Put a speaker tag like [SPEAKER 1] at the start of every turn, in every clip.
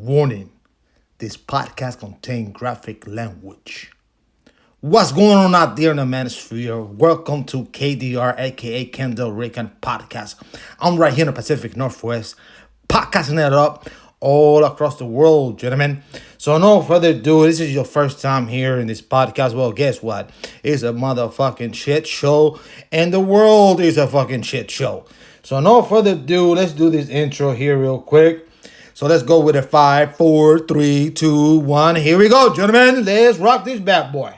[SPEAKER 1] Warning, this podcast contains graphic language. What's going on out there in the manosphere? Welcome to KDR, aka Kendall Reagan Podcast. I'm right here in the Pacific Northwest, podcasting it up all across the world, gentlemen. So no further ado, this is your first time here in this podcast. Well, guess what? It's a motherfucking shit show, and the world is a fucking shit show. So no further ado, let's do this intro here real quick. So let's go with a 5, 4, 3, 2, 1. Here we go, gentlemen. Let's rock this bad boy.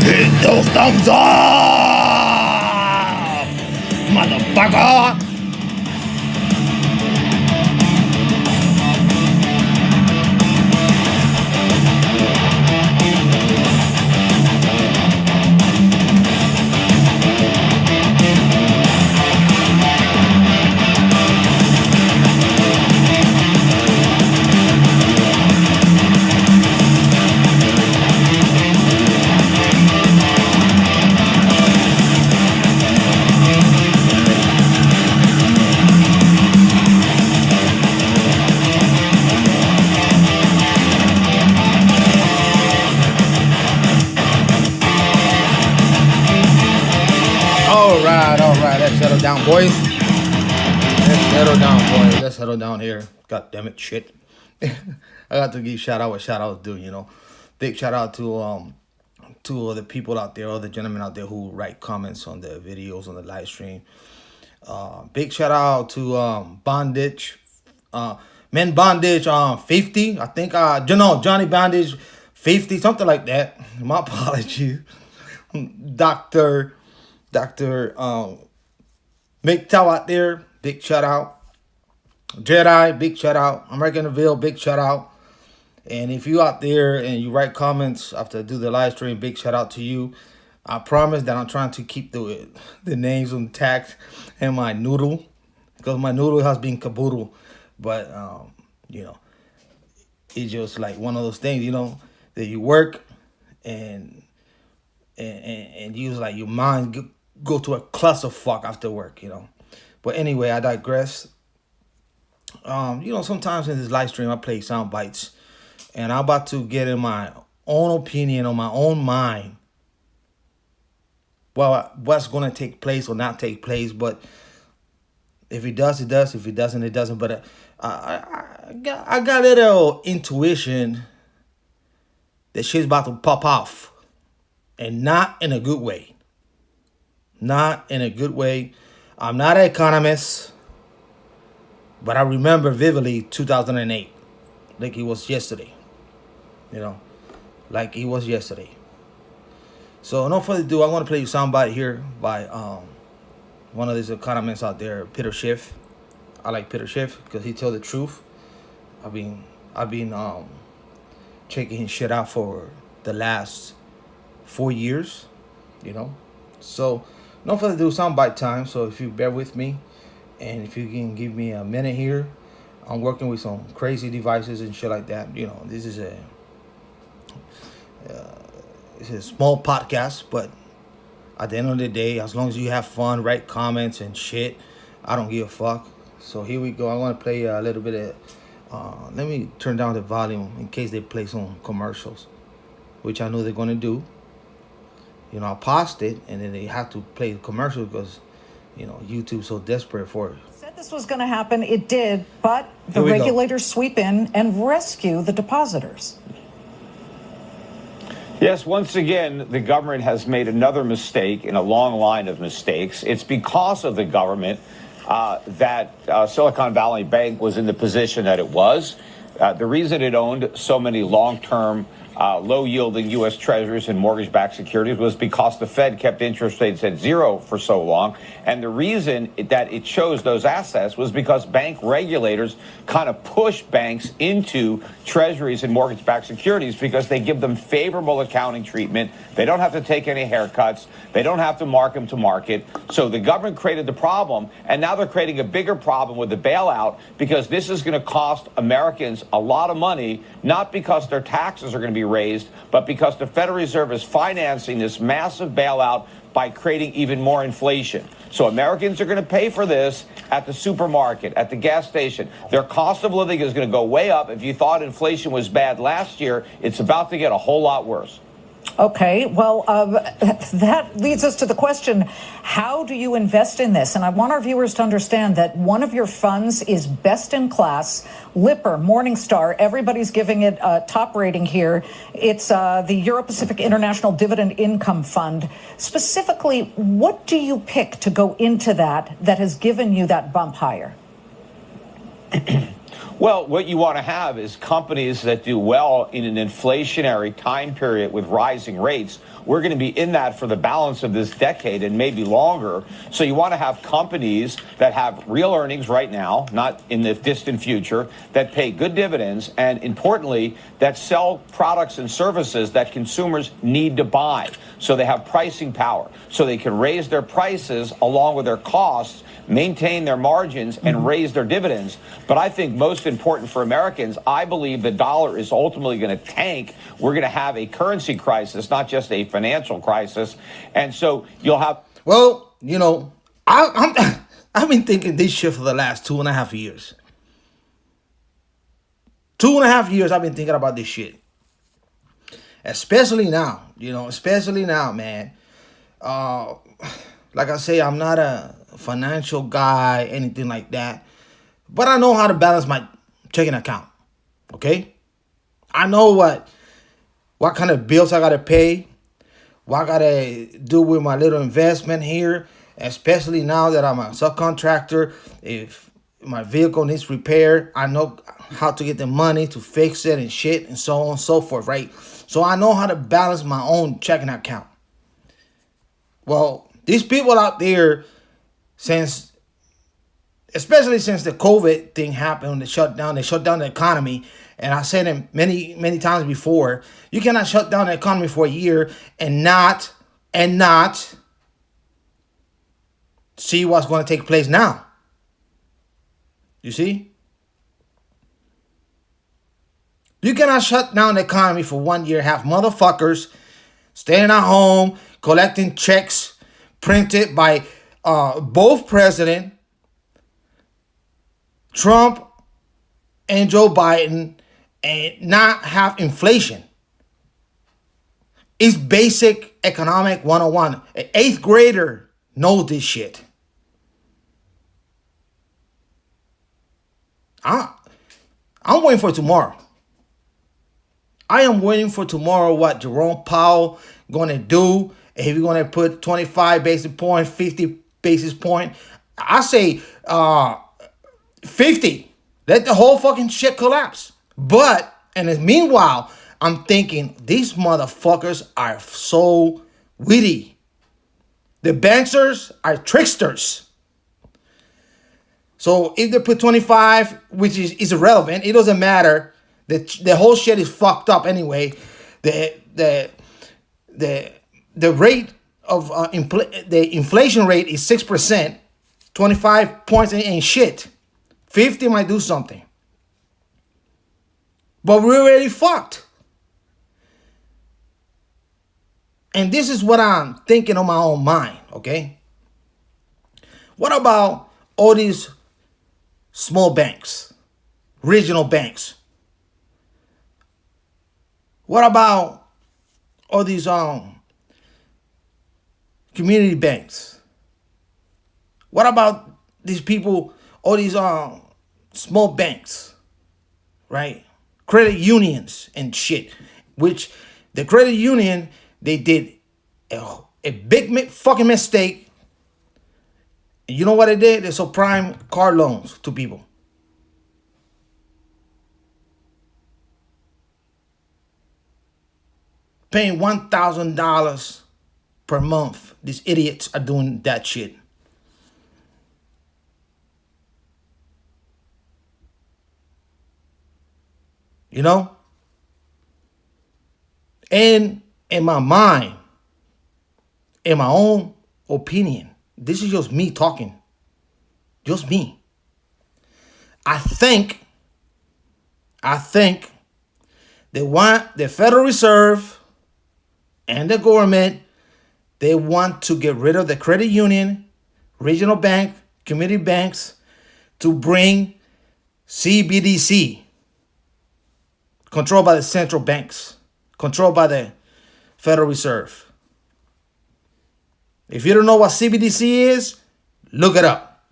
[SPEAKER 1] Hit those thumbs up, motherfucker! All right, let's settle down, boys. Let's settle down here. God damn it, shit. I got to give shout out what shout outs do, you know. Big shout out to the people out there, all the gentlemen out there who write comments on the videos on the live stream. Big shout out to Bondage, Men Bondage 50. I think Johnny Bondage 50, something like that. My apologies. Dr. McTow out there, big shout out. Jedi, big shout out. American Neville, big shout out. And if you out there and you write comments after I do the live stream, big shout out to you. I promise that I'm trying to keep the names intact and my noodle, because my noodle has been caboodle. But it's just like one of those things, that you work and use like your mind go to a clusterfuck after work, But anyway, I digress. Sometimes in this live stream I play sound bites, and I'm about to get in my own opinion on my own mind. Well, what's going to take place or not take place, but if it does, it does. If it doesn't, it doesn't. But I got a little intuition that shit's about to pop off, and not in a good way. Not in a good way. I'm not an economist, but I remember vividly 2008, like it was yesterday. Like it was yesterday. So no further ado, I want to play you soundbite here by one of these economists out there, Peter Schiff. I like Peter Schiff because he tells the truth. I've been checking his shit out for the last 4 years, So no further ado, soundbite time. So if you bear with me, and if you can give me a minute here, I'm working with some crazy devices and shit like that. This is it's a small podcast, but at the end of the day, as long as you have fun, write comments and shit, I don't give a fuck. So here we go. I want to play a little bit of. Let me turn down the volume in case they play some commercials, which I know they're gonna do. I paused it, and then they have to play the commercial because, YouTube's so desperate for it.
[SPEAKER 2] Said this was going to happen. It did, but the regulators sweep in and rescue the depositors.
[SPEAKER 3] Yes, once again, the government has made another mistake in a long line of mistakes. It's because of the government that Silicon Valley Bank was in the position that it was. The reason it owned so many long-term low-yielding U.S. Treasuries and mortgage-backed securities was because the Fed kept interest rates at zero for so long. And the reason that it chose those assets was because bank regulators kind of push banks into Treasuries and mortgage-backed securities because they give them favorable accounting treatment. They don't have to take any haircuts. They don't have to mark them to market. So the government created the problem, and now they're creating a bigger problem with the bailout because this is going to cost Americans a lot of money, not because their taxes are going to be raised, but because the Federal Reserve is financing this massive bailout by creating even more inflation. So Americans are going to pay for this at the supermarket, at the gas station. Their cost of living is going to go way up. If you thought inflation was bad last year, it's about to get a whole lot worse.
[SPEAKER 2] Okay, well, that leads us to the question, how do you invest in this? And I want our viewers to understand that one of your funds is best in class. Lipper, Morningstar, everybody's giving it a top rating here. It's the Euro-Pacific International Dividend Income Fund. Specifically, what do you pick to go into that has given you that bump higher?
[SPEAKER 3] Well, what you want to have is companies that do well in an inflationary time period with rising rates. We're going to be in that for the balance of this decade and maybe longer. So you want to have companies that have real earnings right now, not in the distant future, that pay good dividends, and importantly, that sell products and services that consumers need to buy. So they have pricing power, so they can raise their prices along with their costs, maintain their margins, and raise their dividends. But I think most important for Americans, I believe the dollar is ultimately going to tank. We're going to have a currency crisis, not just a financial crisis. And so you'll have...
[SPEAKER 1] Well, you know, I've been thinking this shit for the last 2.5 years. 2.5 years I've been thinking about this shit. Especially now, man. Like I say, I'm not a financial guy, anything like that. But I know how to balance my checking account. Okay? I know what kind of bills I gotta pay, what I gotta do with my little investment here, especially now that I'm a subcontractor. If my vehicle needs repair, I know how to get the money to fix it and shit and so on and so forth, right? So I know how to balance my own checking account. Well, these people out there, especially since the COVID thing happened, they shut down the economy. And I said it many, many times before, you cannot shut down the economy for a year and not see what's going to take place now. You see? You cannot shut down the economy for 1 year, have motherfuckers staying at home, collecting checks printed by both President Trump and Joe Biden, and not have inflation. It's basic economic 101. An 8th grader knows this shit. I'm waiting for tomorrow. I am waiting for tomorrow what Jerome Powell going to do. If he's going to put 25 basis points, 50 basis point. I say 50. Let the whole fucking shit collapse. But, and meanwhile, I'm thinking these motherfuckers are so witty. The banksters are tricksters. So if they put 25, which is irrelevant, it doesn't matter. The whole shit is fucked up anyway. The rate of the inflation rate is 6%. 25 points ain't shit. 50 might do something. But we're already fucked. And this is what I'm thinking on my own mind, okay? What about all these small banks, regional banks? What about all these community banks? What about these people, all these small banks, right? Credit unions and shit, which the credit union, they did a big fucking mistake. And you know what they did? They subprime car loans to people. paying $1,000 per month. These idiots are doing that shit. You know? And in my mind, in my own opinion, this is just me talking. Just me. I think they want the Federal Reserve and the government, they want to get rid of the credit union, regional bank, community banks to bring CBDC, controlled by the central banks, controlled by the Federal Reserve. If you don't know what CBDC is, look it up.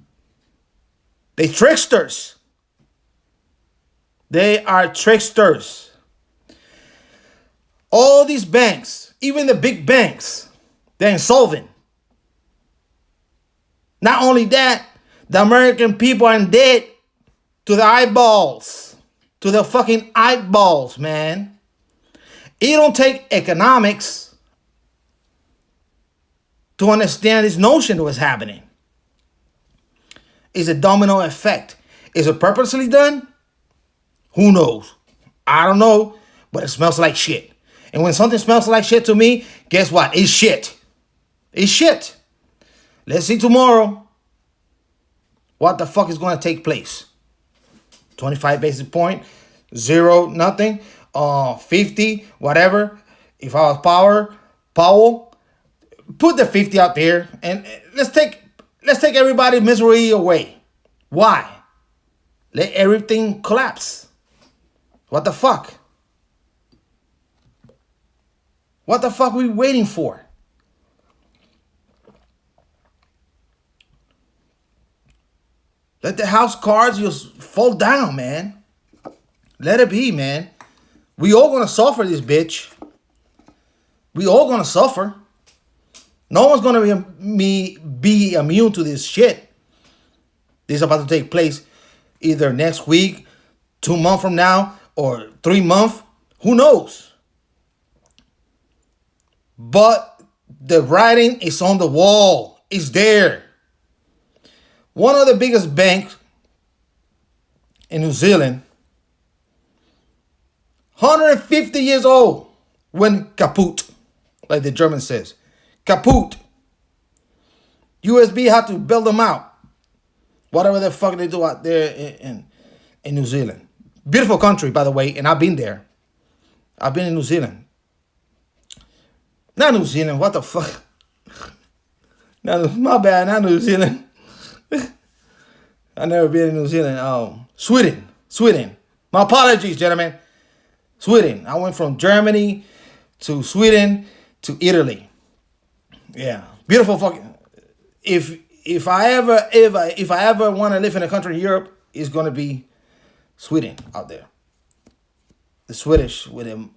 [SPEAKER 1] They tricksters. They are tricksters. All these banks, even the big banks, they're insolvent. Not only that, the American people are in debt to the eyeballs. To the fucking eyeballs, man. It don't take economics to understand this notion of what's happening. It's a domino effect. Is it purposely done? Who knows? I don't know, but it smells like shit. And when something smells like shit to me, guess what? It's shit. It's shit. Let's see tomorrow what the fuck is going to take place. 25 basis point, 0, nothing, 50, whatever. If I was Powell, put the 50 out there and let's take everybody's misery away. Why? Let everything collapse. What the fuck? What the fuck are we waiting for? Let the house cards just fall down, man. Let it be, man. We all gonna suffer this bitch. We all gonna suffer. No one's gonna be immune to this shit. This is about to take place either next week, 2 months from now, or 3 months. Who knows? But the writing is on the wall. It's there. One of the biggest banks in New Zealand, 150 years old, went kaput, like the German says. Kaput. USB had to build them out. Whatever the fuck they do out there in New Zealand. Beautiful country, by the way, and I've been there. I've been in New Zealand. Not New Zealand, what the fuck? My bad, not New Zealand. I've never been in New Zealand. Sweden. My apologies, gentlemen. Sweden. I went from Germany to Sweden to Italy. Yeah, beautiful fucking. If I ever want to live in a country in Europe, it's gonna be Sweden out there. The Swedish with the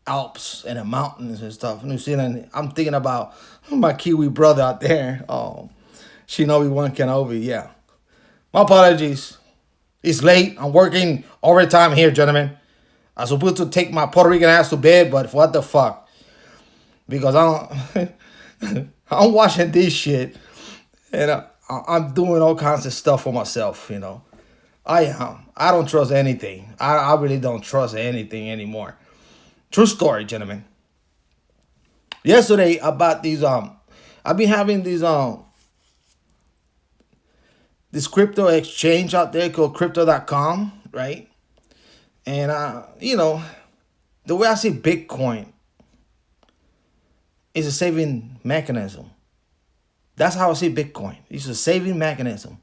[SPEAKER 1] Alps and the mountains and stuff. New Zealand. I'm thinking about my Kiwi brother out there. Shinobi One Kenobi. Yeah. My apologies. It's late. I'm working overtime here, gentlemen. I'm supposed to take my Puerto Rican ass to bed, but what the fuck? Because I'm watching this shit, and I'm doing all kinds of stuff for myself, you know. I am. I don't trust anything. I really don't trust anything anymore. True story, gentlemen. Yesterday, about these, I've been having these, this crypto exchange out there called crypto.com, right? And, you know, the way I see Bitcoin is a saving mechanism. That's how I see Bitcoin. It's a saving mechanism.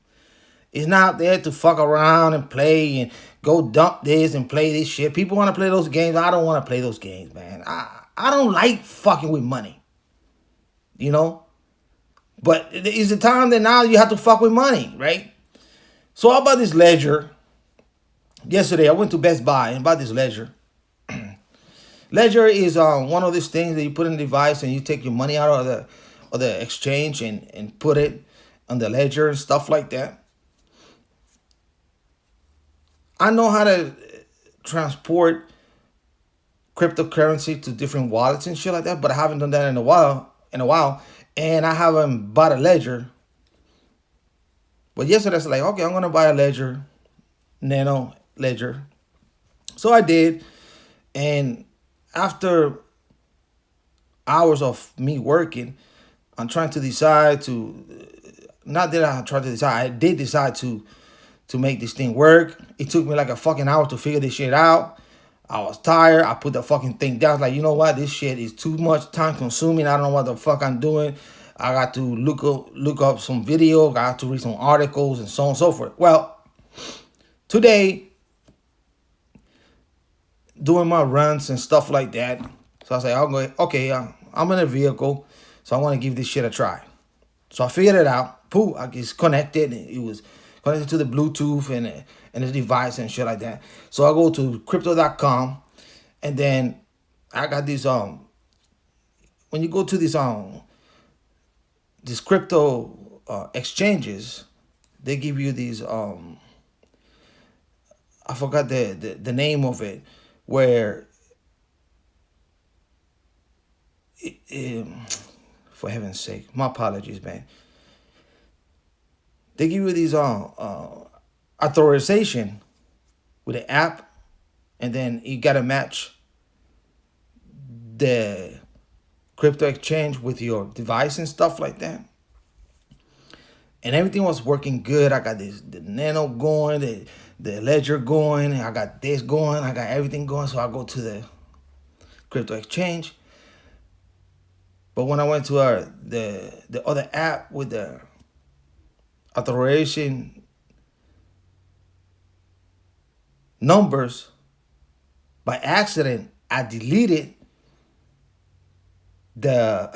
[SPEAKER 1] It's not there to fuck around and play and go dump this and play this shit. People want to play those games. I don't want to play those games, man. I don't like fucking with money, you know? But it's the time that now you have to fuck with money, right? So I bought this ledger. Yesterday, I went to Best Buy and bought this ledger. Ledger is one of these things that you put in the device and you take your money out of the exchange and put it on the ledger and stuff like that. I know how to transport cryptocurrency to different wallets and shit like that, but I haven't done that in a while. And I haven't bought a ledger. But yesterday I was like, okay, I'm gonna buy a ledger, Nano ledger. So I did, and after hours of me working, I'm trying to decide to, not that I tried to decide, I did decide to make this thing work. It took me like a fucking hour to figure this shit out. I was tired. I put the fucking thing down. I was like, you know what? This shit is too much time consuming. I don't know what the fuck I'm doing. I got to look up some video. I got to read some articles and so on and so forth. Well, today, doing my runs and stuff like that. So I was like, I'll go, okay, I'm in a vehicle, so I want to give this shit a try. So I figured it out. Pooh, I just connected. It was connected to the Bluetooth and the device and shit like that. So I go to crypto.com, and then I got these when you go to these crypto exchanges, they give you these I forgot the name of it, where for heaven's sake, my apologies, man. They give you these authorization with the app, and then you gotta match the crypto exchange with your device and stuff like that. And everything was working good. I got the Nano going, the ledger going, I got this going, I got everything going. So I go to the crypto exchange. But when I went to the other app with the authorization numbers, by accident, I deleted the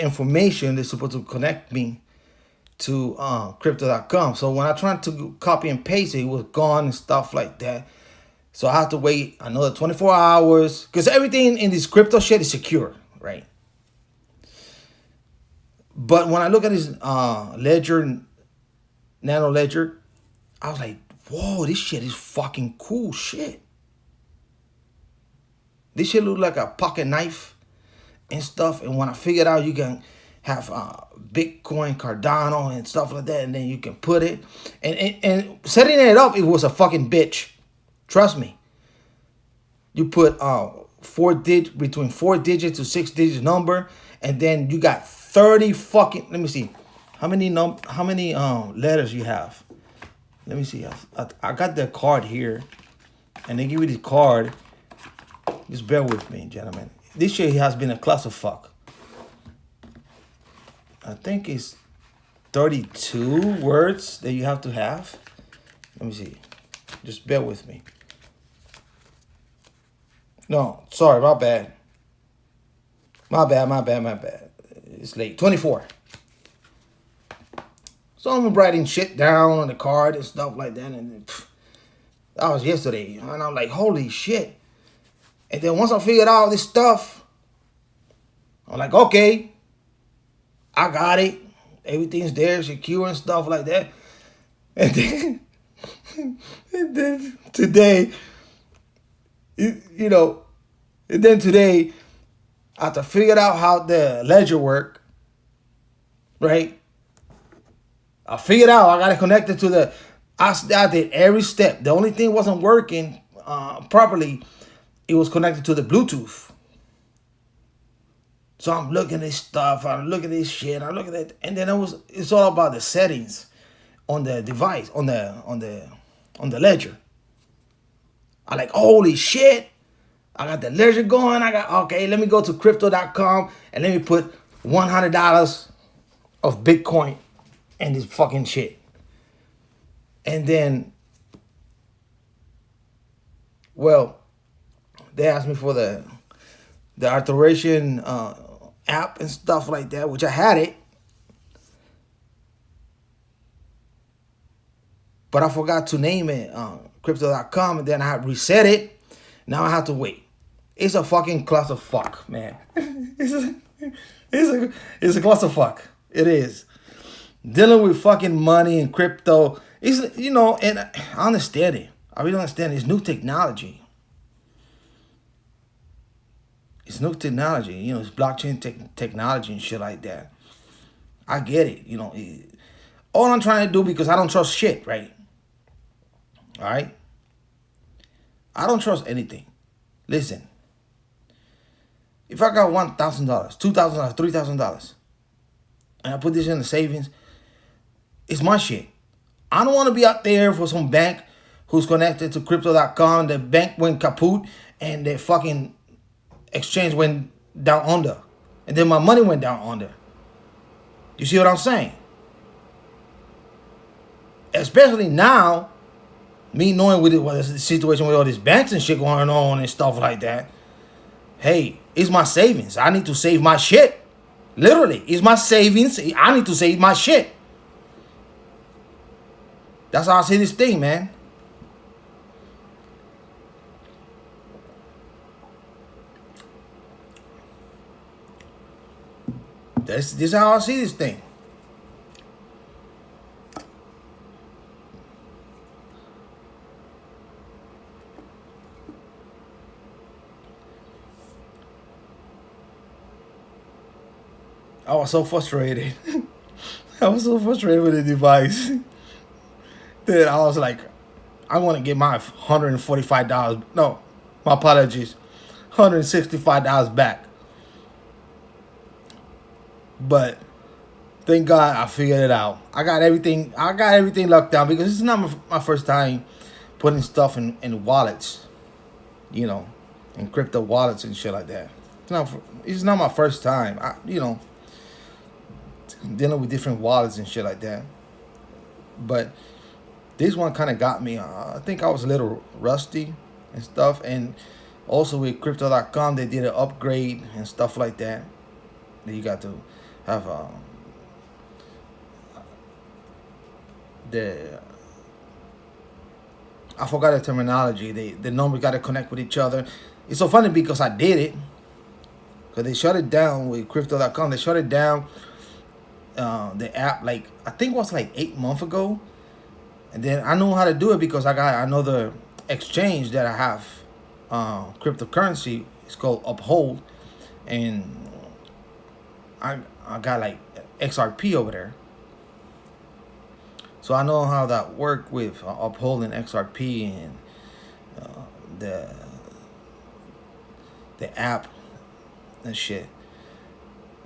[SPEAKER 1] information that's supposed to connect me to crypto.com. So when I tried to copy and paste it, it was gone and stuff like that. So I had to wait another 24 hours because everything in this crypto shit is secure, right? But when I look at this ledger, Nano ledger, I was like, whoa, this shit is fucking cool shit. This shit look like a pocket knife and stuff. And when I figured out you can have Bitcoin, Cardano and stuff like that, and then you can put it. And setting it up, it was a fucking bitch. Trust me. You put between 4 digits to 6 digit number, and then you got 30 fucking, let me see. How many letters you have? Let me see. I got the card here, and they give you the card. Just bear with me, gentlemen. This shit has been a clusterfuck. I think it's 32 words that you have to have. Let me see. Just bear with me. No, sorry, my bad. My bad. It's late. 24. So I'm writing shit down on the card and stuff like that. And that was yesterday. And I'm like, holy shit. And then once I figured out this stuff, I'm like, okay, I got it. Everything's there, secure and stuff like that. And then today, today, after figured out how the ledger work, right? I figured out I got to connect it to I did every step. The only thing wasn't working properly. It was connected to the Bluetooth. So I'm looking at this stuff, I'm looking at this shit, I'm looking at it, and then it's all about the settings on the device, on the ledger. I like, holy shit, I got the ledger going, okay, let me go to crypto.com and let me put $100 of Bitcoin in this fucking shit. And then, well, they asked me for the authorization app and stuff like that, which I had it. But I forgot to name it crypto.com, and then I reset it. Now I have to wait. It's a fucking clusterfuck, man. it's a clusterfuck. It is. Dealing with fucking money and crypto is, and I understand it. I really understand it's new technology. It's new technology. It's blockchain technology and shit like that. I get it. All I'm trying to do, because I don't trust shit, right? All right? I don't trust anything. Listen, if I got $1,000, $2,000, $3,000, and I put this in the savings, it's my shit. I don't want to be out there for some bank who's connected to crypto.com. The bank went kaput and the fucking exchange went down under. And then my money went down under. You see what I'm saying? Especially now, me knowing with what the situation with all these banks and shit going on and stuff like that. Hey, it's my savings. I need to save my shit. Literally, it's my savings. I need to save my shit. That's how I see this thing, man. This is how I see this thing. I was so frustrated. I was so frustrated with the device that I was like, I want to get my $145. No, my apologies. $165 back. But thank God I figured it out. I got everything locked down, because it's not my first time putting stuff in wallets, in crypto wallets and shit like that. It's not my first time. Dealing with different wallets and shit like that. But this one kind of got me. I think I was a little rusty and stuff. And also with crypto.com, they did an upgrade and stuff like that. That you got to have I forgot the terminology. The numbers got to connect with each other. It's so funny because I did it. Because they shut it down with crypto.com. They shut it down. The app, like, I think it was like 8 months ago. And then I know how to do it because I got another exchange that I have cryptocurrency. It's called Uphold. And I got like XRP over there. So I know how that work with Uphold and XRP and the app and shit.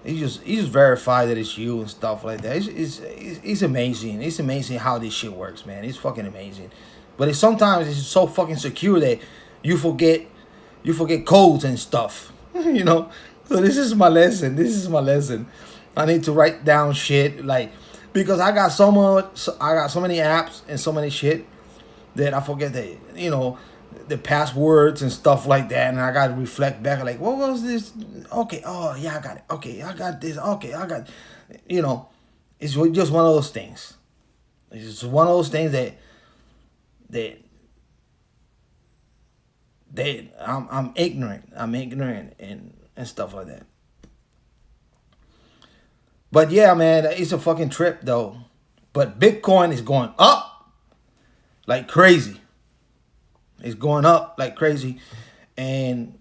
[SPEAKER 1] He just verify that it's you and stuff like that. It's amazing. It's amazing how this shit works, man. It's fucking amazing. But sometimes it's so fucking secure that you forget codes and stuff. So this is my lesson. I need to write down shit, like, because I got so many apps and so many shit that I forget the passwords and stuff like that, and I got to reflect back, like, what was this? Okay, oh yeah, I got it. Okay, I got this. Okay, I got, it's just one of those things. It's just one of those things that I'm ignorant. I'm ignorant and stuff like that. But yeah, man, it's a fucking trip though. But Bitcoin is going up like crazy. It's going up like crazy. And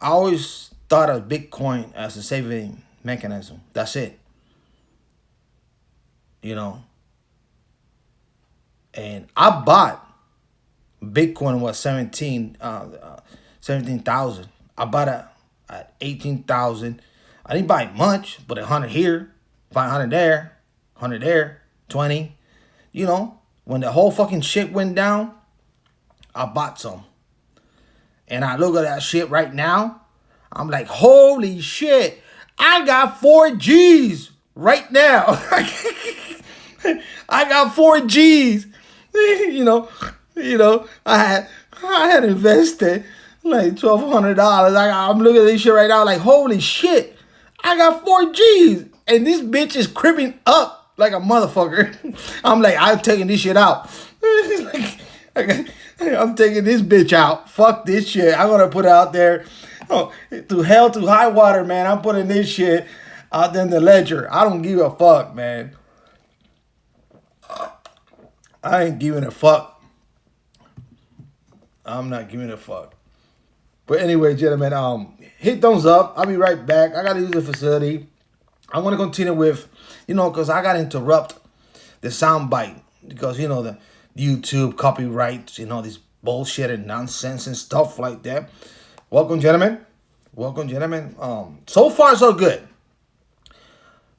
[SPEAKER 1] I always thought of Bitcoin as a saving mechanism. That's it. And I bought Bitcoin was 17,000. I bought it at 18,000. I didn't buy much, but 100 here, 500 there, 100 there, 20. When the whole fucking shit went down, I bought some. And I look at that shit right now, I'm like, holy shit, I got 4 G's right now. I got 4 G's. I had invested like $1,200. I'm looking at this shit right now, like, holy shit, I got 4 G's, and this bitch is cripping up like a motherfucker. I'm like, I'm taking this shit out. I'm taking this bitch out. Fuck this shit. I'm gonna put it out there. To hell, to high water, man. I'm putting this shit out there in the ledger. I don't give a fuck, man. I ain't giving a fuck. I'm not giving a fuck. But anyway, gentlemen, hit thumbs up. I'll be right back. I gotta use the facility. I want to continue with, because I gotta interrupt the sound bite because the YouTube copyrights, this bullshit and nonsense and stuff like that. Welcome, gentlemen. Welcome, gentlemen. So far so good.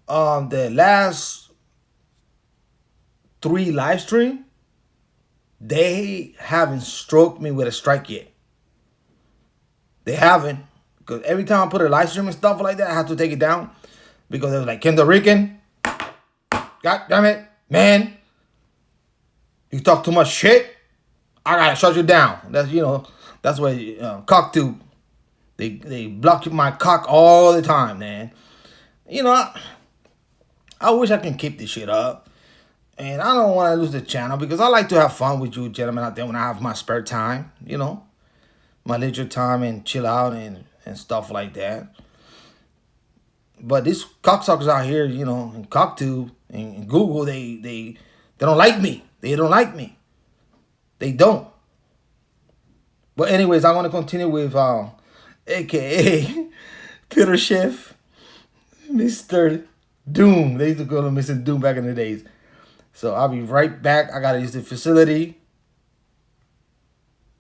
[SPEAKER 1] The last 3 live stream, they haven't stroked me with a strike yet. They haven't, because every time I put a live stream and stuff like that, I have to take it down because it was like, Kendall Rican, God damn it, man, you talk too much shit, I gotta shut you down. That's that's what cock tube. They block my cock all the time, man. I wish I can keep this shit up. And I don't want to lose the channel because I like to have fun with you gentlemen out there when I have my spare time, my leisure time and chill out and stuff like that. But these cocksuckers out here, in CockTube and Google, they don't like me. They don't like me. They don't. But anyways, I want to continue with AKA Peter Schiff, Mr. Doom. They used to call him Mr. Doom back in the days. So I'll be right back. I got to use the facility.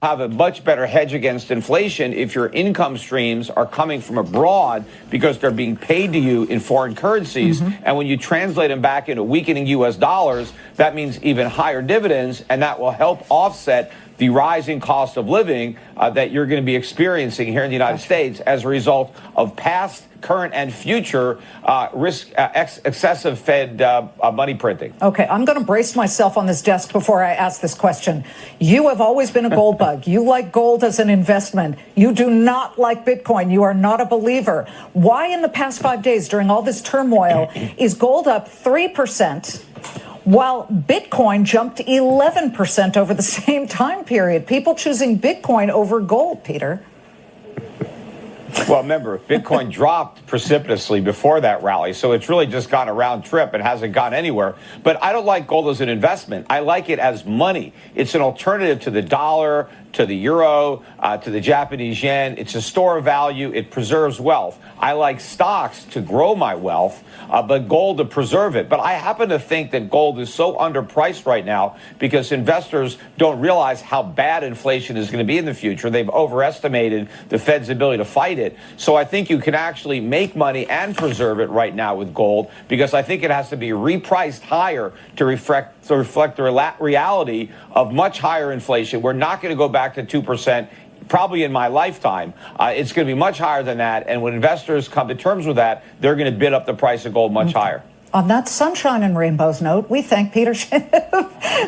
[SPEAKER 3] Have a much better hedge against inflation if your income streams are coming from abroad because they're being paid to you in foreign currencies. And when you translate them back into weakening U.S. dollars, that means even higher dividends, and that will help offset the rising cost of living that you're going to be experiencing here in the United States as a result of past, current, and future excessive Fed money printing.
[SPEAKER 2] Okay, I'm going to brace myself on this desk before I ask this question. You have always been a gold bug. You like gold as an investment. You do not like Bitcoin. You are not a believer. Why in the past 5 days during all this turmoil is gold up 3%? While Bitcoin jumped 11% over the same time period? People choosing Bitcoin over gold, Peter.
[SPEAKER 3] Well, remember, Bitcoin dropped precipitously before that rally, so it's really just gone a round trip and hasn't gone anywhere. But I don't like gold as an investment. I like it as money. It's an alternative to the dollar, to the euro, to the Japanese yen. It's a store of value. It preserves wealth. I like stocks to grow my wealth, but gold to preserve it. But I happen to think that gold is so underpriced right now because investors don't realize how bad inflation is going to be in the future. They've overestimated the Fed's ability to fight it. So I think you can actually make money and preserve it right now with gold because I think it has to be repriced higher to reflect the reality of much higher inflation. We're not going to go back to 2%. Probably in my lifetime. It's going to be much higher than that. And when investors come to terms with that, they're going to bid up the price of gold much higher.
[SPEAKER 2] On that sunshine and rainbows note, we thank Peter Schiff.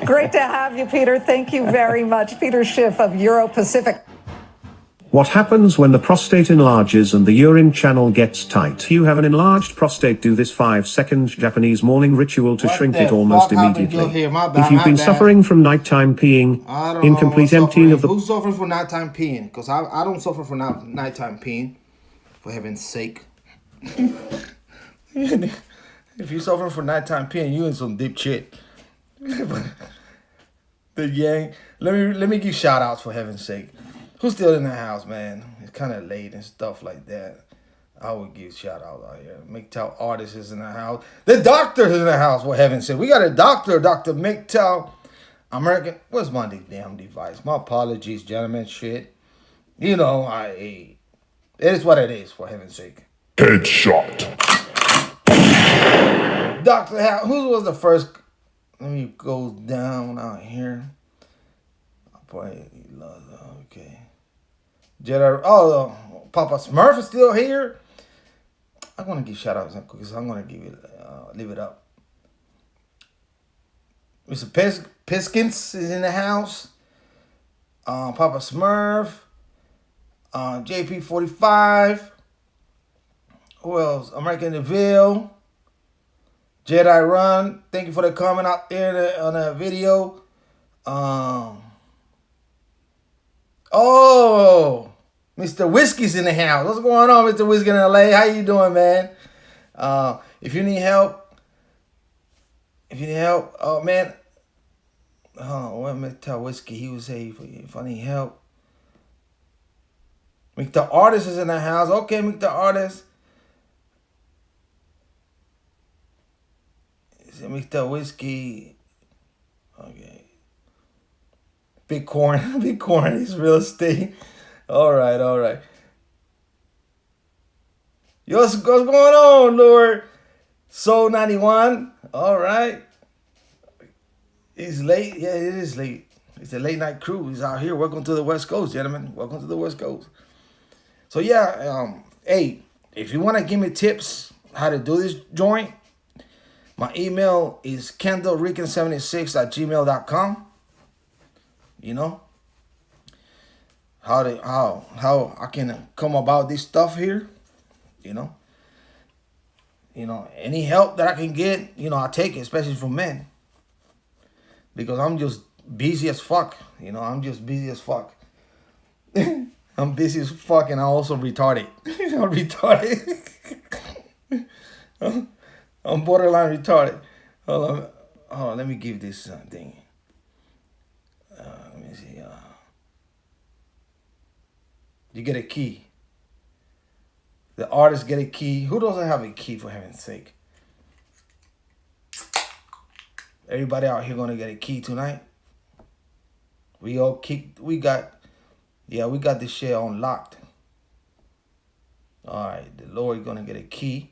[SPEAKER 2] Great to have you, Peter. Thank you very much. Peter Schiff of Euro Pacific.
[SPEAKER 4] What happens when the prostate enlarges and the urine channel gets tight? You have an enlarged prostate. Do this 5-second Japanese morning ritual to shrink it almost immediately. If you've been suffering from nighttime peeing, incomplete emptying of the...
[SPEAKER 1] Who's suffering from nighttime peeing? Because I don't suffer from nighttime peeing, for heaven's sake. If you're suffering from nighttime peeing, you in some deep shit. The gang. Let me give shout outs for heaven's sake. Who's still in the house, man? It's kind of late and stuff like that. I would give shout out here. MGTOW Artist is in the house. The doctor is in the house, for heaven's sake. We got a doctor, Dr. MGTOW American. Where's my damn device? My apologies, gentlemen. Shit. It is what it is, for heaven's sake.
[SPEAKER 5] Headshot.
[SPEAKER 1] Dr. House. Who was the first? Let me go down out here. Okay. Papa Smurf is still here. I'm gonna give shout outs because I'm gonna leave it up. Mr. Piskins is in the house. Papa Smurf. JP45. Who else? American Deville. Jedi Run. Thank you for the comment out there on the video. Mr. Whiskey's in the house. What's going on, Mr. Whiskey in LA? How you doing, man? If you need help, man. What Mr. Whiskey, he would say, if I need help, Mr. Artist is in the house. Okay, Mr. Artist. Is it Mr. Whiskey? Okay. Bitcoin. Bitcoin is real estate. All right, all right. Yo, what's going on, Lord? Soul 91. All right. It's late. Yeah, it is late. It's a late night crew. He's out here. Welcome to the West Coast, gentlemen. Welcome to the West Coast. So yeah, hey, if you want to give me tips how to do this joint, my email is kendallrican76@gmail.com. You know how I can come about this stuff here. You know, any help that I can get, I'll take it, especially from men, because I'm just busy as fuck. I'm just busy as fuck. I'm busy as fuck, and I'm also retarded. I'm retarded. I'm borderline retarded. Hold on. Let me give this thing. Let me see. You get a key. The artists get a key. Who doesn't have a key, for heaven's sake? Everybody out here gonna get a key tonight. We got this shit unlocked. All right, the Lord gonna get a key.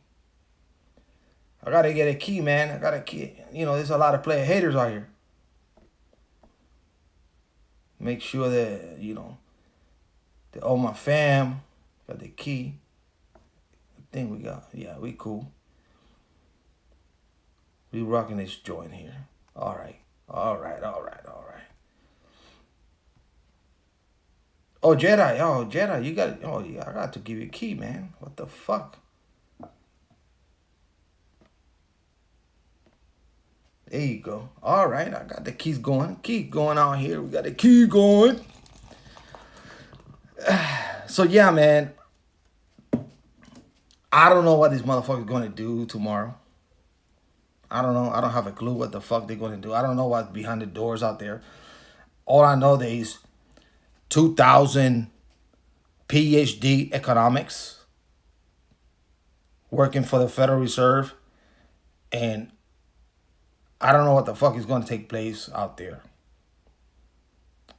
[SPEAKER 1] I gotta get a key, man. I got a key. There's a lot of player haters out here. Make sure that, that all my fam got the key. I think we got, we cool. We rocking this joint here. All right. Oh, Jedi, you got, I got to give you a key, man. What the fuck? There you go. All right, I got the keys going. Keep going out here. We got the key going. So yeah, man. I don't know what this motherfucker's gonna do tomorrow. I don't know. I don't have a clue what the fuck they're gonna do. I don't know what's behind the doors out there. All I know is 2,000 PhD economics working for the Federal Reserve, and I don't know what the fuck is going to take place out there.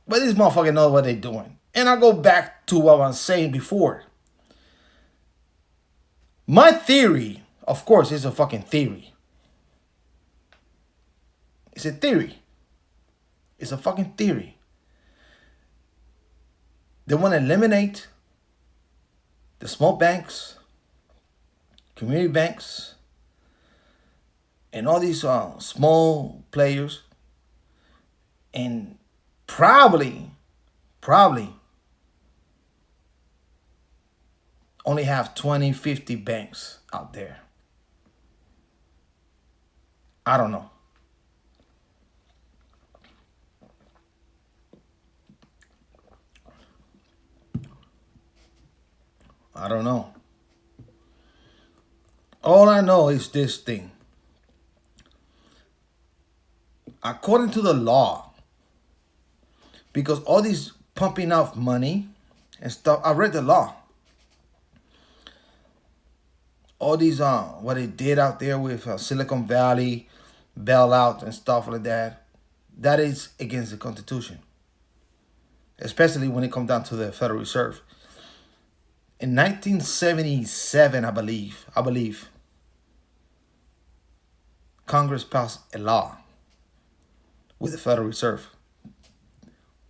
[SPEAKER 1] But these motherfuckers know what they're doing. And I go back to what I was saying before. My theory, of course, is a fucking theory. It's a theory. It's a fucking theory. They want to eliminate the small banks, community banks, and all these small players, and probably only have 20, 50 banks out there. I don't know. I don't know. All I know is this thing. According to the law, because all these pumping out money and stuff, I read the law. All these what they did out there with Silicon Valley bailout and stuff like that, that is against the Constitution. Especially when it comes down to the Federal Reserve. In 1977, I believe, Congress passed a law with the Federal Reserve.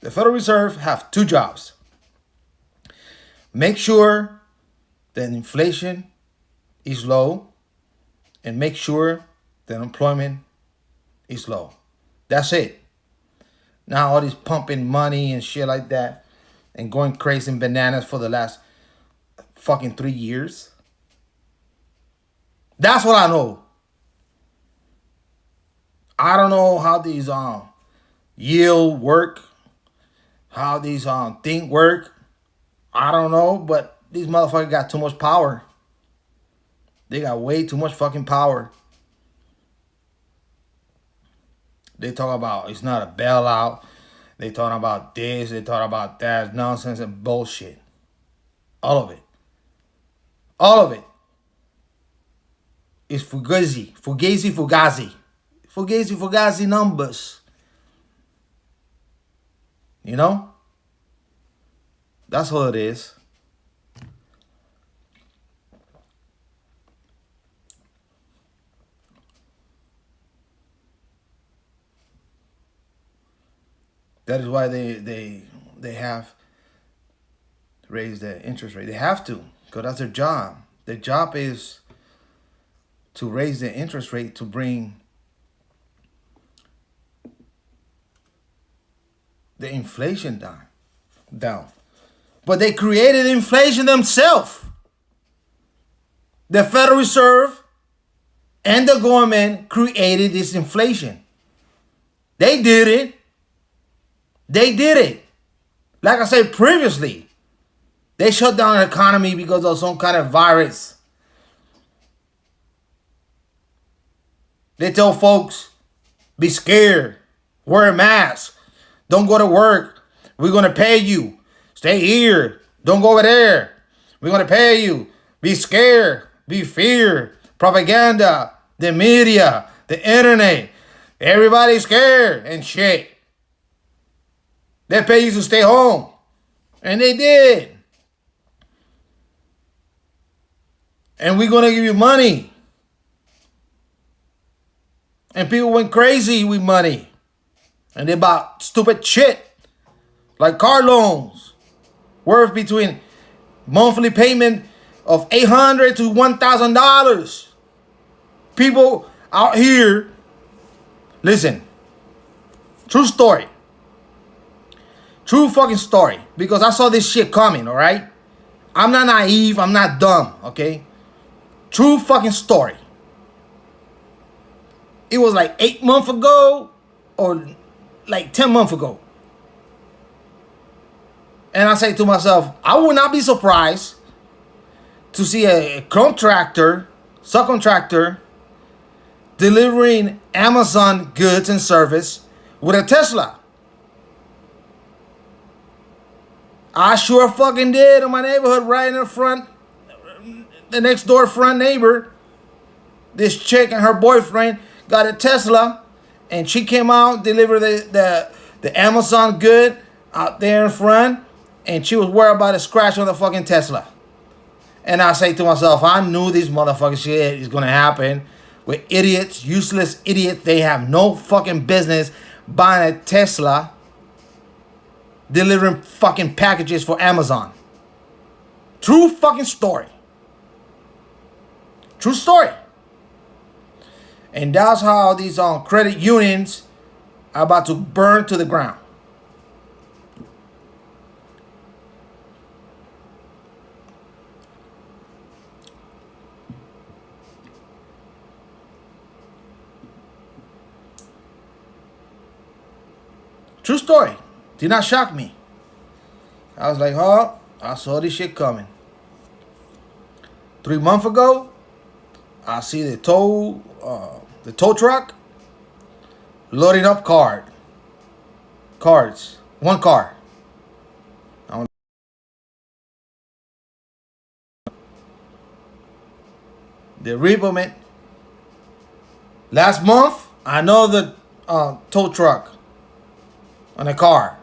[SPEAKER 1] The Federal Reserve have two jobs. Make sure that inflation is low, and make sure that unemployment is low. That's it. Now all this pumping money and shit like that and going crazy and bananas for the last fucking 3 years. That's what I know. I don't know how these yield work, how these things work. I don't know, but these motherfuckers got too much power. They got way too much fucking power. They talk about it's not a bailout. They talk about this. They talk about that. Nonsense and bullshit. All of it. All of it. It's Fugazi. Fugazi numbers. You know? That's all it is. That is why they have raised the interest rate. They have to, because that's their job. Their job is to raise the interest rate to bring the inflation down. But they created inflation themselves. The Federal Reserve and the government created this inflation. They did it. They did it. Like I said previously, they shut down the economy because of some kind of virus. They tell folks, be scared, wear a mask, don't go to work, we're going to pay you. Stay here, don't go over there, we're going to pay you. Be scared, be feared, propaganda, the media, the internet, everybody's scared and shit. They pay you to stay home. And they did. And we're going to give you money. And people went crazy with money. And they bought stupid shit. Like car loans. Worth between monthly payment of $800 to $1,000. People out here. Listen. True story. True fucking story. Because I saw this shit coming, alright? I'm not naive. I'm not dumb, okay? True fucking story. It was like 8 months ago or like 10 months ago. And I say to myself, I would not be surprised to see a contractor, subcontractor, delivering Amazon goods and service with a Tesla. I sure fucking did in my neighborhood, right in the front, the next door front neighbor. This chick and her boyfriend got a Tesla, and she came out, delivered the Amazon good out there in front, and she was worried about a scratch on the fucking Tesla. And I say to myself, I knew this motherfucking shit is gonna happen with idiots, useless idiots. They have no fucking business buying a Tesla, delivering fucking packages for Amazon. True fucking story. True story. And that's how these credit unions are about to burn to the ground. True story. Did not shock me. I was like, oh, I saw this shit coming. 3 months ago, I see the tow truck loading up cards. One car. The repayment. Last month, I know the tow truck on a car.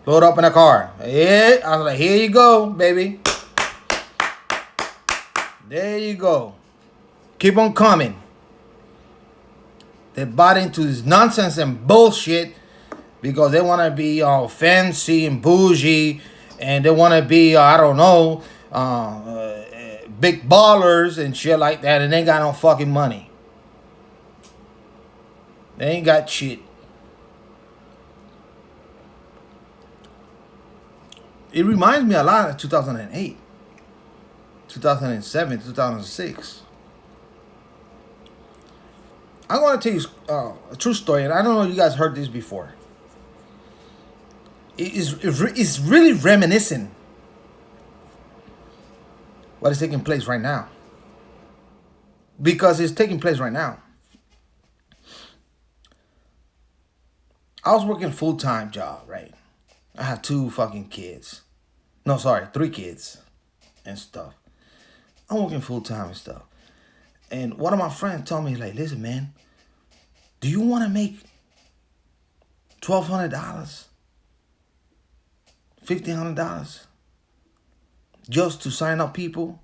[SPEAKER 1] Load up in a car. Yeah, I was like, here you go, baby. There you go. Keep on coming. They bought into this nonsense and bullshit because they want to be all fancy and bougie, and they want to be, I don't know, big ballers and shit like that, and they ain't got no fucking money. They ain't got shit. It reminds me a lot of 2008, 2007, 2006. I'm going to tell you a true story, and I don't know if you guys heard this before. It's really reminiscent what is taking place right now. Because it's taking place right now. I was working a full-time job, right? I have 2 fucking kids. No, sorry, 3 kids. and stuff. I'm working full time and stuff. And one of my friends told me, like, listen, man, do you want to make $1,200, $1,500 just to sign up people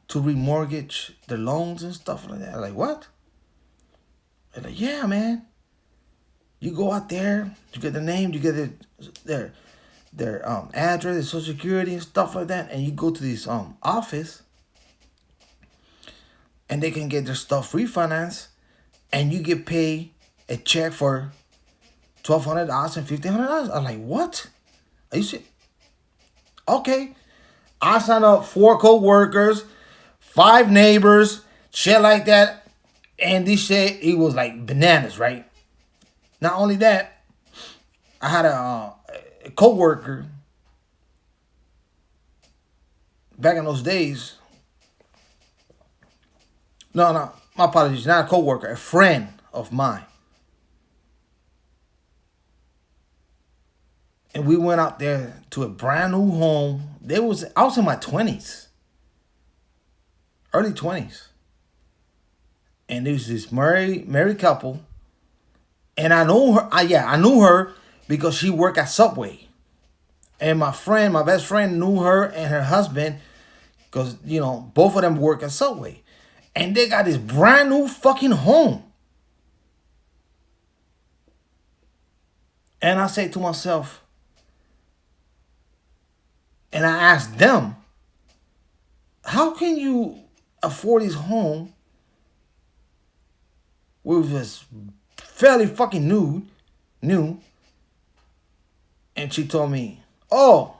[SPEAKER 1] to remortgage their loans and stuff like that? I'm like, what? They're like, yeah, man. You go out there, you get the name, you get their address, their social security and stuff like that, and you go to this office, and they can get their stuff refinanced, and you get paid a check for $1,200 and $1,500. I'm like, what? Are you serious? Okay. I signed up 4 co-workers, 5 neighbors, shit like that. And this shit, it was like bananas, right? Not only that, I had a co-worker back in those days. No, my apologies, not a co-worker, a friend of mine. And we went out there to a brand new home. I was in my 20s. Early 20s. And there was this married couple. And I know her. I knew her because she worked at Subway. And my best friend knew her and her husband because, both of them work at Subway. And they got this brand new fucking home. And I say to myself, and I asked them, how can you afford this home with this fairly fucking new? And she told me, oh,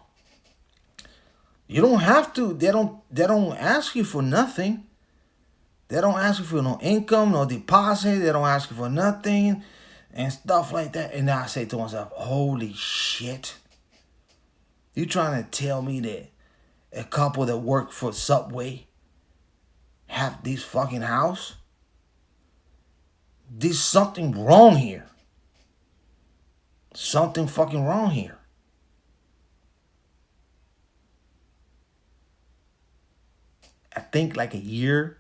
[SPEAKER 1] you don't have to. They don't ask you for nothing. They don't ask you for no income, no deposit. They don't ask you for nothing and stuff like that. And I say to myself, holy shit. You trying to tell me that a couple that work for Subway have this fucking house? There's something wrong here. Something fucking wrong here. I think like a year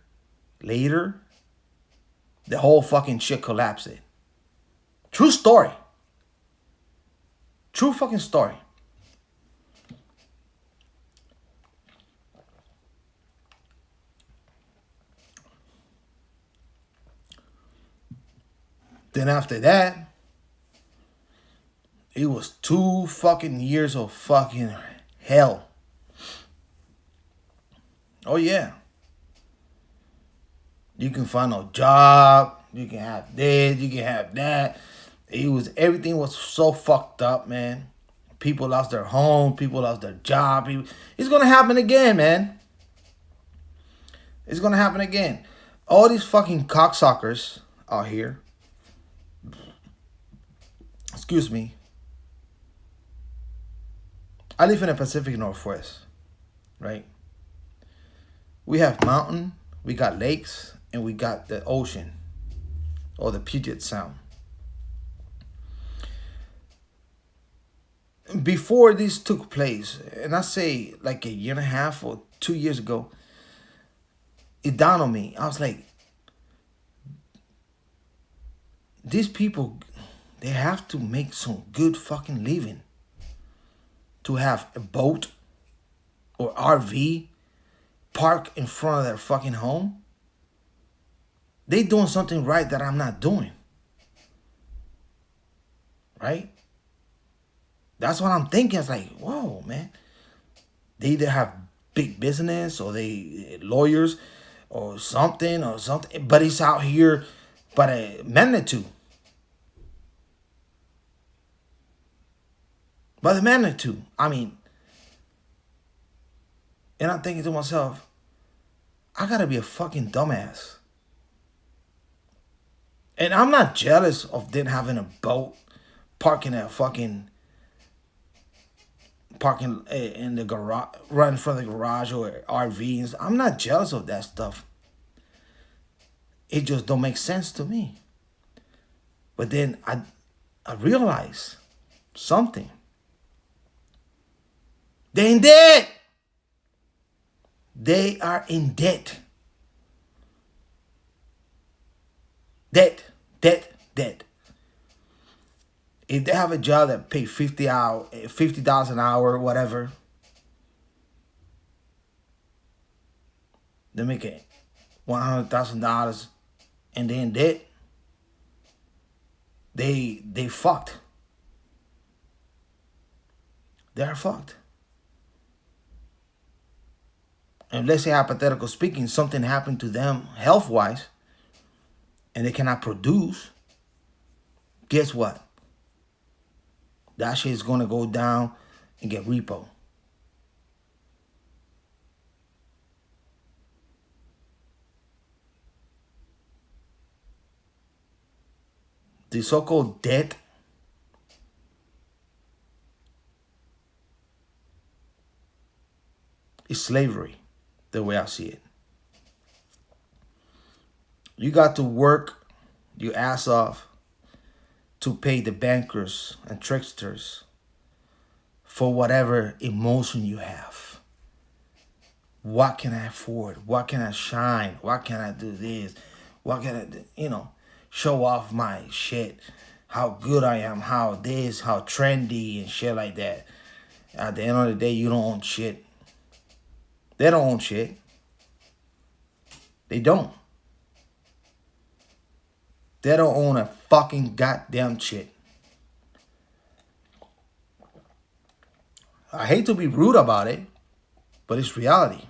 [SPEAKER 1] later, the whole fucking shit collapsed. True story. True fucking story. Then after that, it was 2 fucking years of fucking hell. Oh yeah. You can find no job. You can have this. You can have that. Everything was so fucked up, man. People lost their home. People lost their job. It's gonna happen again, man. It's gonna happen again. All these fucking cocksuckers out here. Excuse me. I live in the Pacific Northwest, right? We have mountain, we got lakes, and we got the ocean, or the Puget Sound. Before this took place, and I say like a year and a half or 2 years ago, it dawned on me. I was like, these people, they have to make some good fucking living to have a boat or RV park in front of their fucking home. They doing something right that I'm not doing. Right? That's what I'm thinking. It's like, whoa, man. They either have big business or they lawyers or something, but it's out here by a magnitude. By the magnitude. I mean, and I'm thinking to myself, I gotta be a fucking dumbass. And I'm not jealous of them having a boat, parking in the garage, right in front of the garage or RVs. I'm not jealous of that stuff. It just don't make sense to me. But then I realized something. They ain't dead. They are in debt. Debt. If they have a job that pay $50 an hour, whatever, they make it $100,000 and they in debt. They fucked. They're fucked. And let's say, hypothetical speaking, something happened to them health-wise and they cannot produce, guess what? That shit is going to go down and get repo. The so-called debt is slavery, the way I see it. You got to work your ass off to pay the bankers and tricksters for whatever emotion you have. What can I afford? What can I shine? What can I do this? What can I do? Show off my shit. How good I am, how trendy and shit like that. At the end of the day, you don't own shit. They don't own shit. They don't. They don't own a fucking goddamn shit. I hate to be rude about it, but it's reality.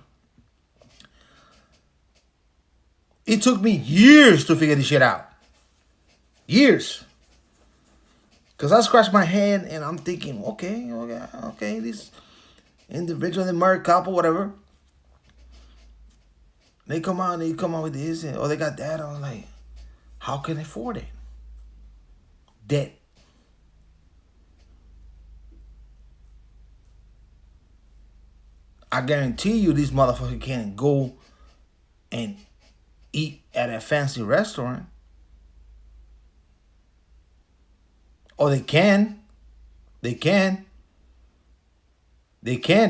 [SPEAKER 1] It took me years to figure this shit out. Years. Because I scratched my head and I'm thinking, okay, this individual, the married couple, whatever. They come out with this, or they got that. I was like, how can they afford it? Debt. I guarantee you these motherfuckers can't go and eat at a fancy restaurant. Or they can. They can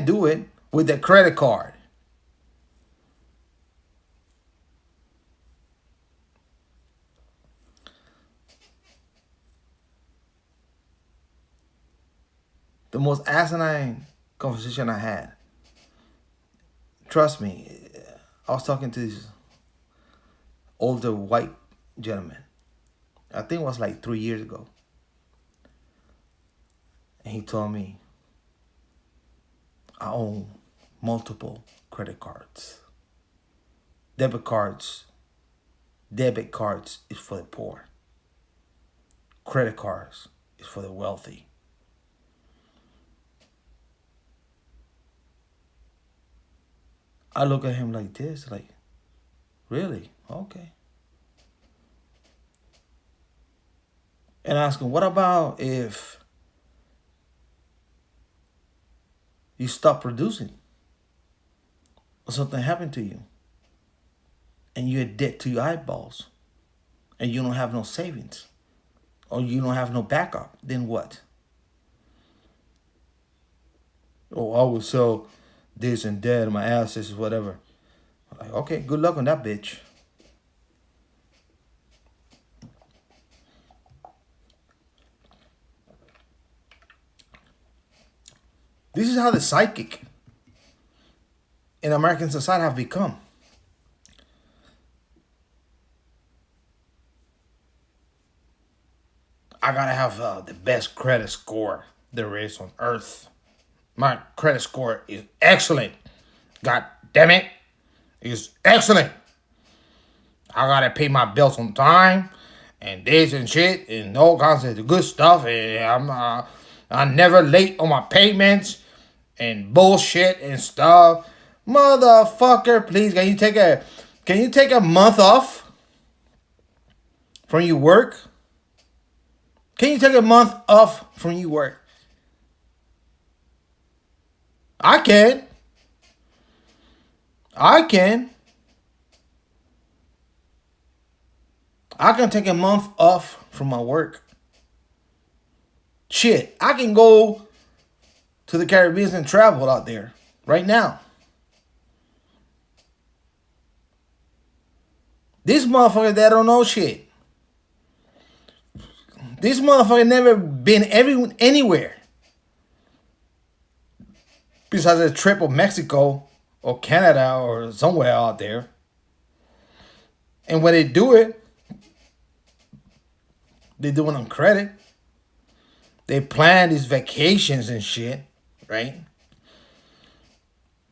[SPEAKER 1] do it with their credit card. The most asinine conversation I had. Trust me, I was talking to this older white gentleman. I think it was like 3 years ago. And he told me, I own multiple credit cards. Debit cards is for the poor. Credit cards is for the wealthy. I look at him like this, like, really? Okay. And I ask him, what about if you stop producing or something happened to you and you're in debt to your eyeballs and you don't have no savings or you don't have no backup, then what? Oh, I will sell this and that, my assets, whatever. I'm like, okay, good luck on that bitch. This is how the psychic in American society have become. I gotta have the best credit score there is on earth. My credit score is excellent. God damn it. It's excellent. I gotta pay my bills on time and this and shit and all kinds of good stuff. And I'm never late on my payments and bullshit and stuff. Motherfucker, please, can you take a month off from your work? Can you take a month off from your work? I can. I can take a month off from my work. Shit, I can go to the Caribbean and travel out there right now. These motherfuckers, they don't know shit. These motherfuckers never been anywhere besides a trip of Mexico or Canada or somewhere out there. And when they do it, they do it on credit. They plan these vacations and shit, right?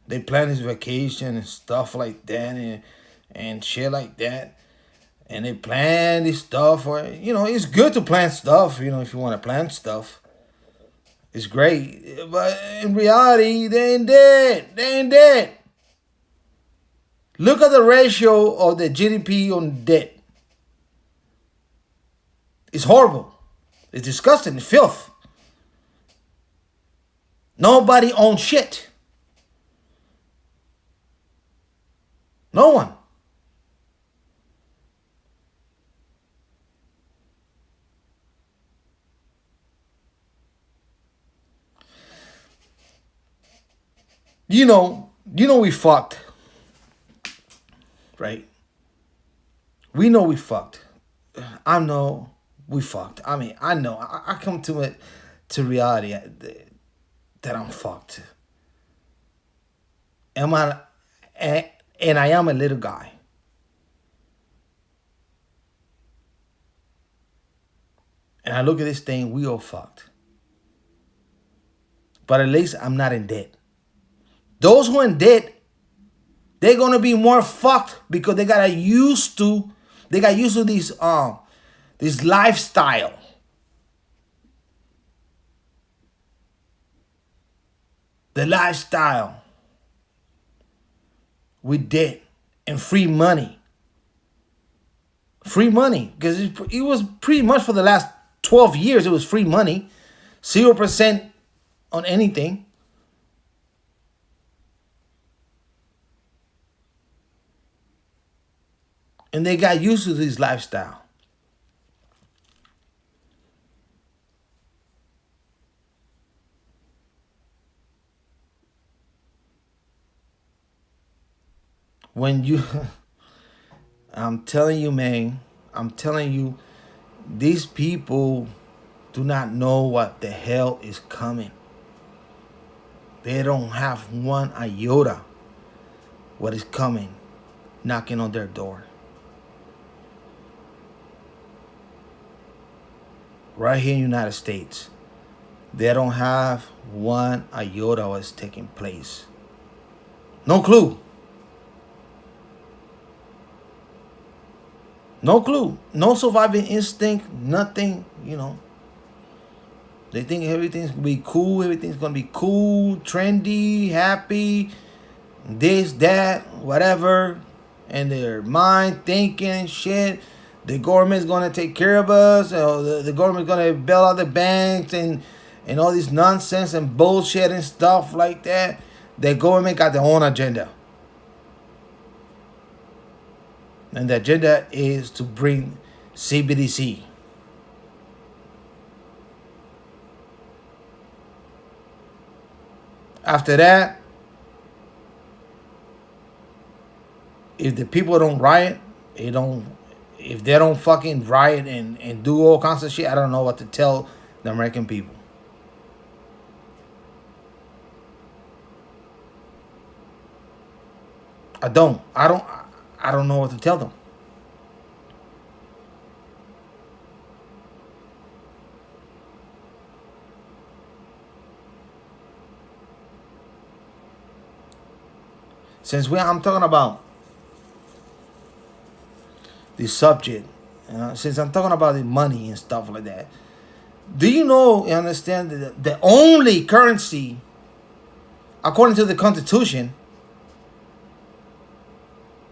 [SPEAKER 1] They plan these vacations and stuff like that and shit like that. And they plan this stuff, or it's good to plan stuff, if you want to plan stuff. It's great. But in reality, they ain't dead. They ain't dead. Look at the ratio of the GDP on debt. It's horrible. It's disgusting. It's filth. Nobody owns shit. No one. You know we fucked. Right? We know we fucked. I know we fucked. I mean, I know. I come to reality that I'm fucked. And I am a little guy. And I look at this thing, we all fucked. But at least I'm not in debt. Those who are in debt, they're gonna be more fucked because they got used to this lifestyle. The lifestyle with debt and free money. Free money, because it was pretty much for the last 12 years, it was free money. 0% on anything. And they got used to this lifestyle. I'm telling you, man, these people do not know what the hell is coming. They don't have one iota what is coming, knocking on their door. Right here in the United States, they don't have one iota what's taking place. No clue. No clue. No surviving instinct, nothing, They think everything's going to be cool. Everything's going to be cool, trendy, happy, this, that, whatever. And their mind thinking and shit. The government's going to take care of us. Or the government's going to bail out the banks and all this nonsense and bullshit and stuff like that. The government got their own agenda. And the agenda is to bring CBDC. After that, if the people don't riot, if they don't fucking riot and do all kinds of shit, I don't know what to tell the American people. I don't know what to tell them. Since I'm talking about the subject, since I'm talking about the money and stuff like that, do you understand that the only currency, according to the Constitution,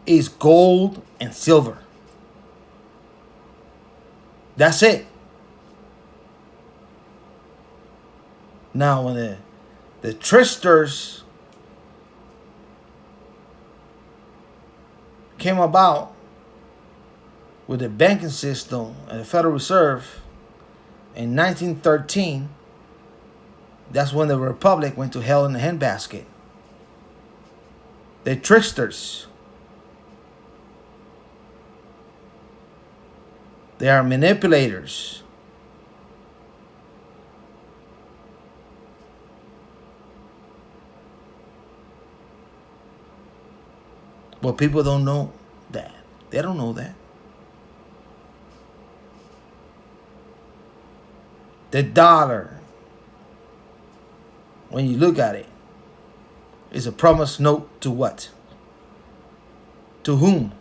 [SPEAKER 1] is gold and silver. That's it. Now, when the tricksters came about with the banking system and the Federal Reserve in 1913, that's when the Republic went to hell in a handbasket. The tricksters. They are manipulators. But people don't know that. They don't know that. The dollar, when you look at it, is a promise note to what? To whom?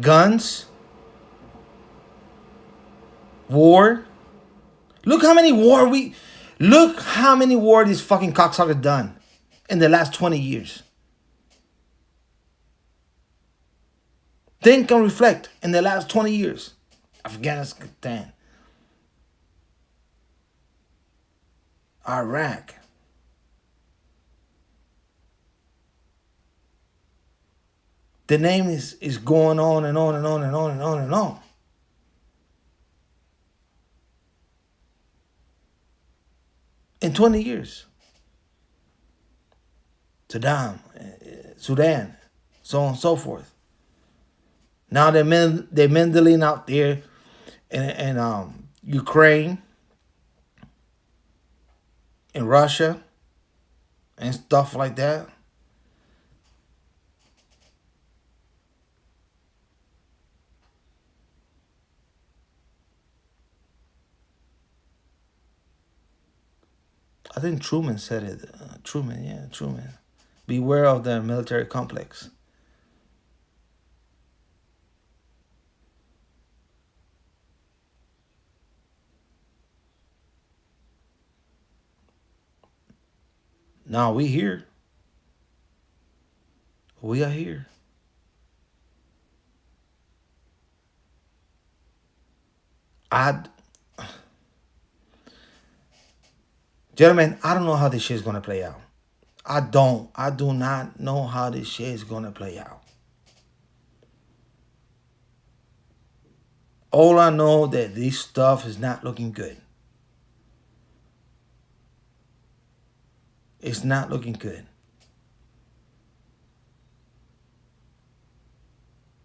[SPEAKER 1] Guns? War? Look how many war these fucking cocksuckers done in the last 20 years. Think and reflect in the last 20 years. Afghanistan. Iraq. The name is going on and on and on and on and on and on. In 20 years. Saddam, Sudan, so on and so forth. Now they're meddling out there in Ukraine, in Russia, and stuff like that. I think Truman said it. Truman. Beware of the military complex. Now we here. We are here. Gentlemen, I don't know how this shit is gonna play out. I do not know how this shit is gonna play out. All I know that this stuff is not looking good. It's not looking good.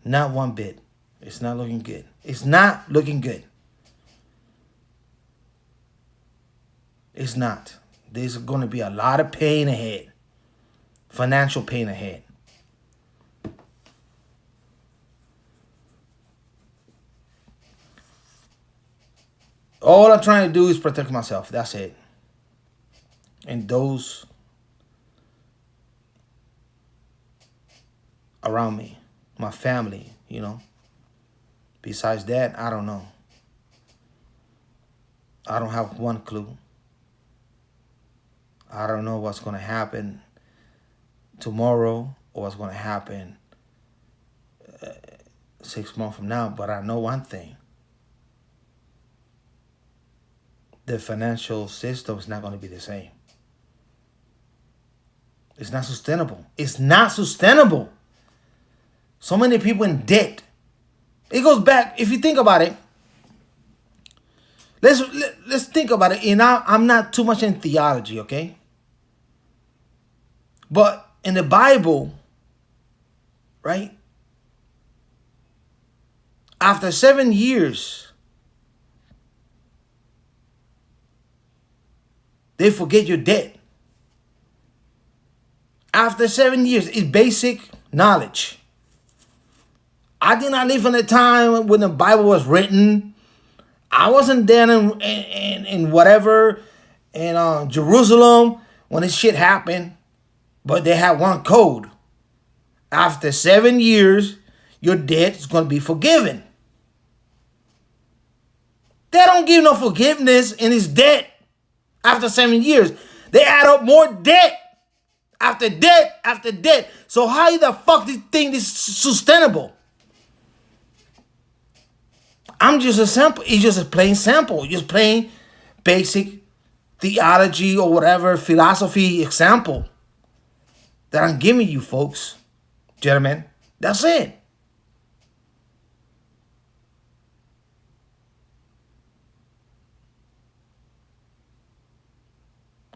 [SPEAKER 1] Not one bit. It's not looking good. It's not looking good. It's not. There's going to be a lot of pain ahead. Financial pain ahead. All I'm trying to do is protect myself. That's it. And those around me, my family, you know. Besides that, I don't know. I don't have one clue. I don't know what's going to happen tomorrow or what's going to happen 6 months from now. But I know one thing. The financial system is not going to be the same. It's not sustainable. It's not sustainable. So many people in debt. It goes back, if you think about it, let's think about it. And I'm not too much in theology, okay? But in the Bible, right? After 7 years, they forget your debt. After 7 years, it's basic knowledge. I did not live in a time when the Bible was written. I wasn't there in whatever, in Jerusalem when this shit happened. But they had one code. After 7 years, your debt is going to be forgiven. They don't give no forgiveness in his debt after 7 years. They add up more debt. After debt, after debt. So how the fuck do you think this is sustainable? I'm just a sample. It's just a plain sample. Just plain basic theology or whatever philosophy example that I'm giving you folks. Gentlemen, that's it.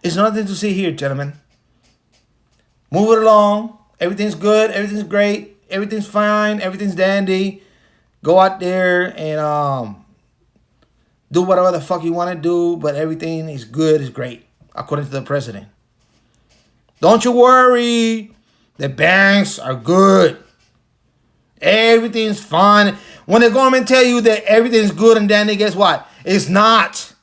[SPEAKER 1] It's nothing to see here, gentlemen. Move it along. Everything's good. Everything's great. Everything's fine. Everything's dandy. Go out there and do whatever the fuck you want to do, but everything is good, is great, according to the president. Don't you worry. The banks are good. Everything's fine. When the government tell you that everything's good and dandy, guess what? It's not.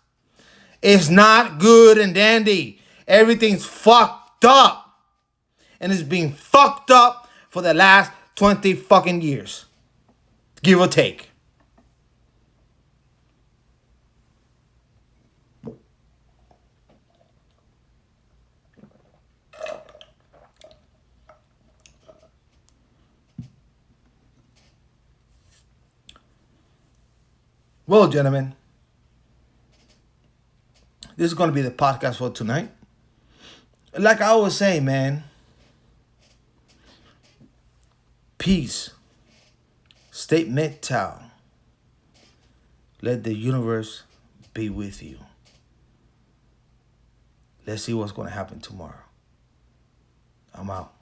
[SPEAKER 1] It's not good and dandy. Everything's fucked up. And it's been fucked up for the last 20 fucking years. Give or take. Well, gentlemen, this is going to be the podcast for tonight. Like I always say, man, peace, state mental. Let the universe be with you. Let's see what's going to happen tomorrow. I'm out.